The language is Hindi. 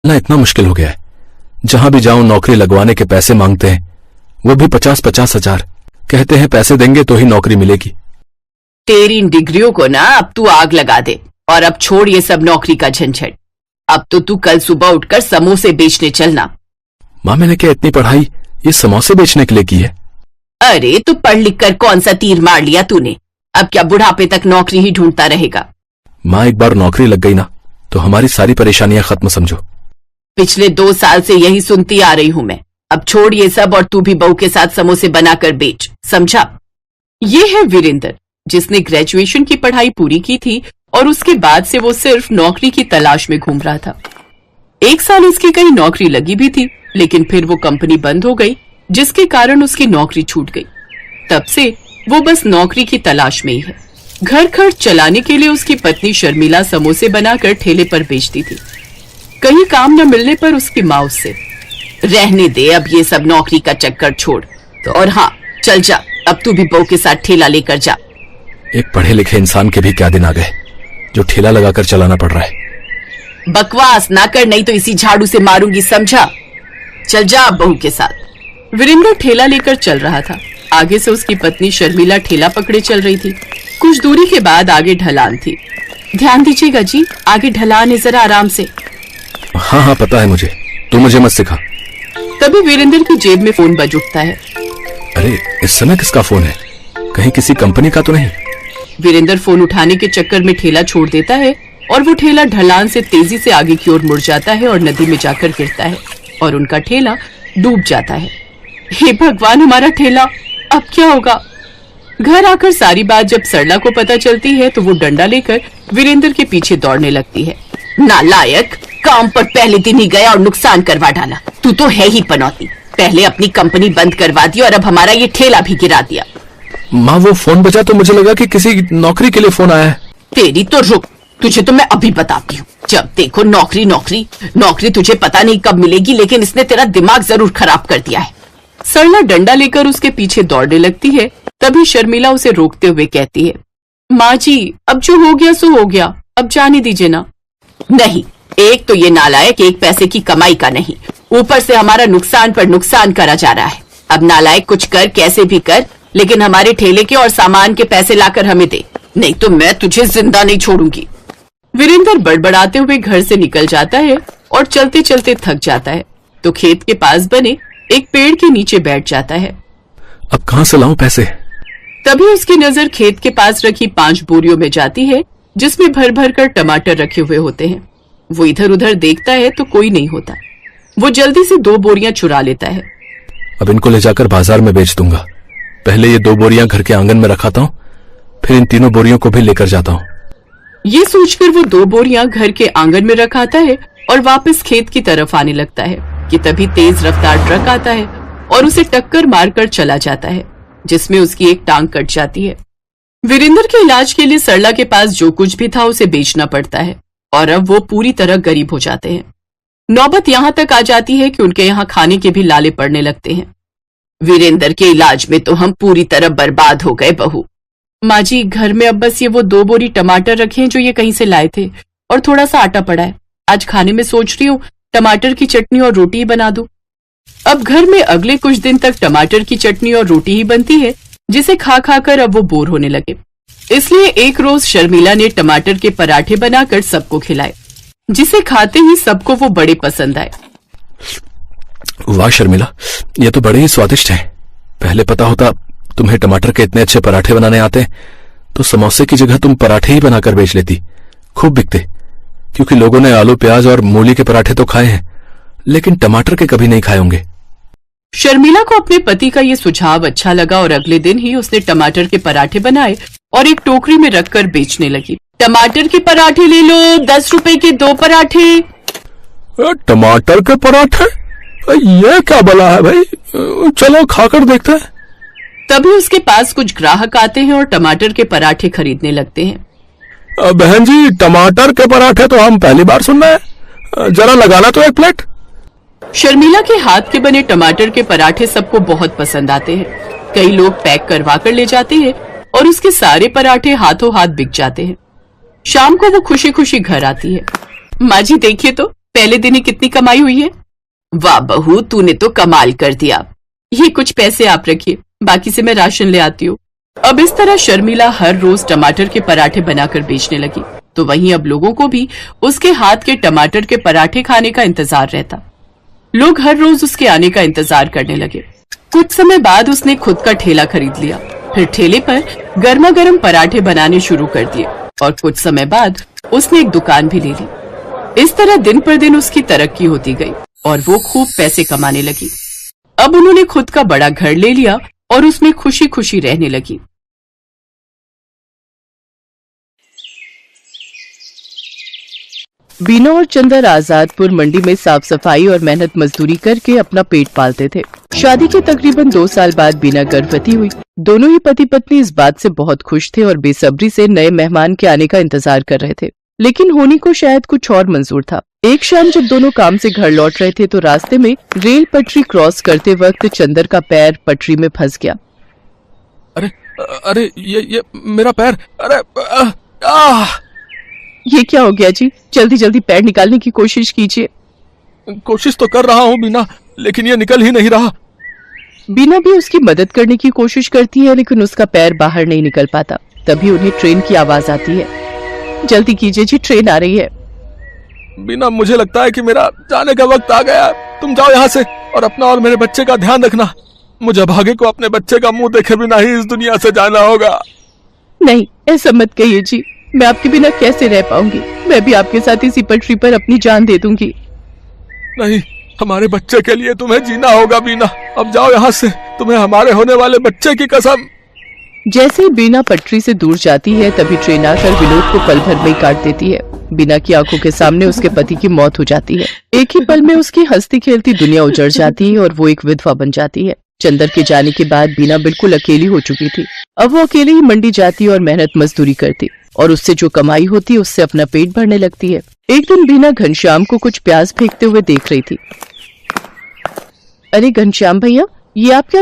ना इतना मुश्किल हो गया है। जहां भी जाऊं नौकरी लगवाने के पैसे मांगते हैं, वो भी 50-50 हजार। कहते हैं पैसे देंगे तो ही नौकरी मिलेगी। तेरी इन डिग्रियों को ना अब तू आग लगा दे और अब छोड़ ये सब नौकरी का झंझट। अब तो तू कल सुबह उठकर समोसे बेचने चलना। माँ, मैंने क्या इतनी पढ़ाई ये समोसे बेचने के लिए की है? अरे तू पढ़ लिख कर कौन सा तीर मार लिया तूने? अब क्या बुढ़ापे तक नौकरी ही ढूंढता रहेगा? माँ, एक बार नौकरी लग गई ना तो हमारी सारी परेशानियां खत्म समझो। पिछले 2 साल से यही सुनती आ रही हूं मैं। अब छोड़ ये सब और तू भी बहू के साथ समोसे बनाकर बेच, समझा? ये है वीरेंद्र, जिसने ग्रेजुएशन की पढ़ाई पूरी की थी और उसके बाद से वो सिर्फ नौकरी की तलाश में घूम रहा था। 1 साल उसकी कहीं नौकरी लगी भी थी, लेकिन फिर वो कंपनी बंद हो गई, जिसके कारण उसकी नौकरी छूट गई। तब से वो बस नौकरी की तलाश में ही है। घर खर्च चलाने के लिए उसकी पत्नी शर्मिला समोसे बनाकर ठेले पर बेचती थी। कहीं काम न मिलने पर उसकी माँ उससे, रहने दे अब ये सब नौकरी का चक्कर छोड़, तो और हाँ चल जा, अब तू भी बहू के साथ ठेला लेकर जा। एक पढ़े लिखे इंसान के भी क्या दिन आ गए जो ठेला लगाकर चलाना पड़ रहा है। बकवास ना कर, नहीं तो इसी झाड़ू से मारूंगी, समझा? चल जा अब बहू के साथ। वीरेंद्र ठेला लेकर चल रहा था। आगे से उसकी पत्नी शर्मिला ठेला पकड़े चल रही थी। कुछ दूरी के बाद आगे ढलान थी। ध्यान दीजिएगा जी, आगे ढलान है, जरा आराम से। हाँ हाँ पता है मुझे, तू मुझे मत सिखा। तभी वीरेंद्र की जेब में फोन बज उठता है। अरे इस समय किसका फोन है? कहीं किसी कंपनी का तो नहीं? वीरेंद्र फोन उठाने के चक्कर में ठेला छोड़ देता है और वो ठेला ढलान से तेजी से आगे की ओर मुड़ जाता है और नदी में जाकर गिरता है और उनका ठेला डूब जाता है। हे भगवान, हमारा ठेला अब क्या होगा? घर आकर सारी बात जब सरला को पता चलती है तो वो डंडा लेकर वीरेंद्र के पीछे दौड़ने लगती है। नालायक, काम पर पहले दिन ही गया और नुकसान करवा डाला। तू तो है ही पनौती, पहले अपनी कंपनी बंद करवा दी और अब हमारा ये ठेला भी गिरा दिया। माँ, वो फोन बजा तो मुझे लगा कि किसी नौकरी के लिए फोन आया है। तेरी तो रुक, तुझे तो मैं अभी बताती हूँ। जब देखो नौकरी नौकरी नौकरी, तुझे पता नहीं कब मिलेगी, लेकिन इसने तेरा दिमाग जरूर खराब कर दिया है। सरला डंडा लेकर उसके पीछे दौड़ने लगती है। तभी शर्मिला उसे रोकते हुए कहती है, माँ जी अब जो हो गया सो हो गया, अब जाने दीजिए ना। नहीं, एक तो ये नालायक एक पैसे की कमाई का नहीं, ऊपर से हमारा नुकसान पर नुकसान करा जा रहा है। अब नालायक कुछ कर, कैसे भी कर, लेकिन हमारे ठेले के और सामान के पैसे लाकर हमें दे, नहीं तो मैं तुझे जिंदा नहीं छोड़ूंगी। वीरेंद्र बड़बड़ाते हुए घर से निकल जाता है और चलते चलते थक जाता है तो खेत के पास बने एक पेड़ के नीचे बैठ जाता है। अब कहाँ से लाऊं पैसे? तभी उसकी नजर खेत के पास रखी 5 बोरियों में जाती है, जिसमें भर भर कर टमाटर रखे हुए होते हैं। वो इधर उधर देखता है तो कोई नहीं होता। वो जल्दी से 2 बोरियां चुरा लेता है। अब इनको ले जाकर बाजार में बेच दूंगा। पहले ये 2 बोरियां घर के आंगन में रखाता हूँ, फिर इन 3 बोरियों को भी लेकर जाता हूँ। ये सोचकर वो 2 बोरियां घर के आंगन में रखाता है और वापस खेत की तरफ आने लगता है कि तभी तेज रफ्तार ट्रक आता है और उसे टक्कर मारकर चला जाता है, जिसमें उसकी एक टांग कट जाती है। वीरेंद्र के इलाज के लिए सरला के पास जो कुछ भी था उसे बेचना पड़ता है और अब वो पूरी तरह गरीब हो जाते हैं। नौबत यहाँ तक आ जाती है कि उनके यहाँ खाने के भी लाले पड़ने लगते हैं। वीरेंद्र के इलाज में तो हम पूरी तरह बर्बाद हो गए बहू। माँ जी, घर में अब बस ये वो 2 बोरी टमाटर रखे हैं जो ये कहीं से लाए थे, और थोड़ा सा आटा पड़ा है। आज खाने में सोच रही हूँ टमाटर की चटनी और रोटी ही बना दूं। अब घर में अगले कुछ दिन तक टमाटर की चटनी और रोटी ही बनती है, जिसे खा खा कर अब वो बोर होने लगे। इसलिए एक रोज शर्मिला ने टमाटर के पराठे बनाकर सबको खिलाए, जिसे खाते ही सबको वो बड़े पसंद आए। वाह शर्मिला, ये तो बड़े ही स्वादिष्ट हैं। पहले पता होता तुम्हें टमाटर के इतने अच्छे पराठे बनाने आते तो समोसे की जगह तुम पराठे ही बनाकर बेच लेती, खूब बिकते। क्योंकि लोगों ने आलू प्याज और मूली के पराठे तो खाए हैं, लेकिन टमाटर के कभी नहीं खाए होंगे। शर्मिला को अपने पति का ये सुझाव अच्छा लगा और अगले दिन ही उसने टमाटर के पराठे बनाए और एक टोकरी में रखकर बेचने लगी। टमाटर के पराठे ले लो, 10 रुपए के 2 पराठे। टमाटर के पराठे? ये क्या बला है भाई, चलो खाकर देखते हैं। तभी उसके पास कुछ ग्राहक आते हैं और टमाटर के पराठे खरीदने लगते हैं। बहन जी, टमाटर के पराठे तो हम पहली बार सुन रहे हैं, जरा लगाना तो एक प्लेट। शर्मिला के हाथ के बने टमाटर के पराठे सबको बहुत पसंद आते हैं। कई लोग पैक करवा कर ले जाते हैं और उसके सारे पराठे हाथों हाथ बिक जाते हैं। शाम को वो खुशी खुशी घर आती है। माँ जी देखिए तो, पहले दिन ही कितनी कमाई हुई है? वाह बहू, तूने तो कमाल कर दिया। ये कुछ पैसे आप रखिए, बाकी से मैं राशन ले आती हूँ। अब इस तरह शर्मिला हर रोज टमाटर के पराठे बनाकर बेचने लगी। तो वहीं अब लोगों को भी उसके हाथ के टमाटर के पराठे खाने का इंतजार रहता। लोग हर रोज उसके आने का इंतजार करने लगे। कुछ समय बाद उसने खुद का ठेला खरीद लिया। फिर ठेले पर गर्मा गर्म पराठे बनाने शुरू कर दिए और कुछ समय बाद उसने एक दुकान भी ले ली। इस तरह दिन पर दिन उसकी तरक्की होती गई और वो खूब पैसे कमाने लगी। अब उन्होंने खुद का बड़ा घर ले लिया और उसमें खुशी खुशी रहने लगी। बीना और चंदर आजादपुर मंडी में साफ सफाई और मेहनत मजदूरी करके अपना पेट पालते थे। शादी के तकरीबन 2 साल बाद बीना गर्भवती हुई। दोनों ही पति पत्नी इस बात से बहुत खुश थे और बेसब्री से नए मेहमान के आने का इंतजार कर रहे थे। लेकिन होनी को शायद कुछ और मंजूर था। एक शाम जब दोनों काम से घर लौट रहे थे तो रास्ते में रेल पटरी क्रॉस करते वक्त चंदर का पैर पटरी में फंस गया। अरे अरे ये मेरा पैर, अरे आह! ये क्या हो गया जी? जल्दी जल्दी पैर निकालने की कोशिश कीजिए। कोशिश तो कर रहा हूँ बीना, लेकिन ये निकल ही नहीं रहा। बीना भी उसकी मदद करने की कोशिश करती है लेकिन उसका पैर बाहर नहीं निकल पाता। तभी उन्हें ट्रेन की आवाज आती है। जल्दी कीजिए जी, ट्रेन आ रही है। बीना, मुझे लगता है कि मेरा जाने का वक्त आ गया है। तुम जाओ यहाँ से और अपना और मेरे बच्चे का ध्यान रखना। मुझे भागे को अपने बच्चे का मुंह देखे बिना ही इस दुनिया से जाना होगा। नहीं, ऐसा मत कहिए जी, मैं आपके बिना कैसे रह पाऊंगी। मैं भी आपके साथ इसी पटरी पर अपनी जान दे दूंगी। नहीं, हमारे बच्चे के लिए तुम्हें जीना होगा बीना। अब जाओ यहाँ से, तुम्हें हमारे होने वाले बच्चे की कसम। जैसे ही बीना पटरी से दूर जाती है तभी ट्रेन आकर विनोद को पल भर में ही काट देती है। बीना की आंखों के सामने उसके पति की मौत हो जाती है। एक ही पल में उसकी हंसती खेलती दुनिया उजड़ जाती है और वो एक विधवा बन जाती है। चंदर के जाने के बाद बीना बिल्कुल अकेली हो चुकी थी। अब वो अकेली ही मंडी जाती और मेहनत मजदूरी करती और उससे जो कमाई होती उससे अपना पेट भरने लगती है। एक दिन बीना घनश्याम को कुछ प्याज फेंकते हुए देख रही थी। अरे घनश्याम भैया, ये आप क्या